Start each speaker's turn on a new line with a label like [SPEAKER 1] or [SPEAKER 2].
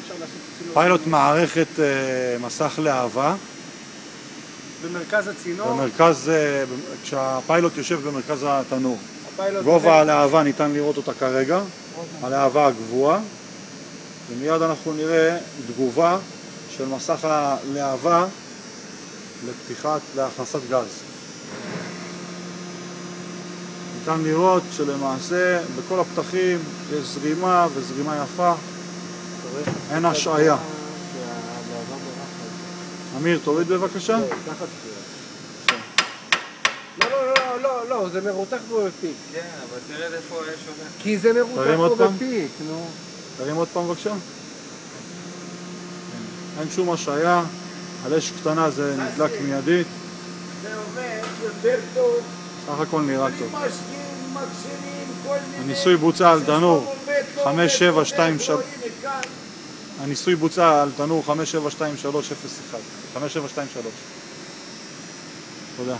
[SPEAKER 1] אפשר לעשות צינור.
[SPEAKER 2] פיילוט מערכת מסך להבה.
[SPEAKER 1] במרכז הצינור.
[SPEAKER 2] במרכז, כשהפיילוט יושב במרכז התנור. גובה הלהבה ניתן לראות אותה כרגע, הלהבה הגבוהה, ומיד אנחנו נראה תגובה של מסך הלהבה להכנסת גז. ניתן לראות שלמעשה בכל הפתחים יש זרימה וזרימה יפה, אין השעיה. אמיר, תוריד בבקשה.
[SPEAKER 1] לא, זה מרותח בו בפיק.
[SPEAKER 3] כן, אבל תראה איפה יש הולך.
[SPEAKER 1] כי זה מרותח בו בפיק, נו.
[SPEAKER 2] תרים עוד פעם בבקשה. אין שום השעיה, על אש קטנה זה נדלק מיידית.
[SPEAKER 4] זה עובד יותר טוב.
[SPEAKER 2] סך הכל נראה טוב.
[SPEAKER 4] מגשימים, כל מיני...
[SPEAKER 2] הניסוי בוצע על תנור 5723. הניסוי בוצע על תנור 572301. 5723. תודה.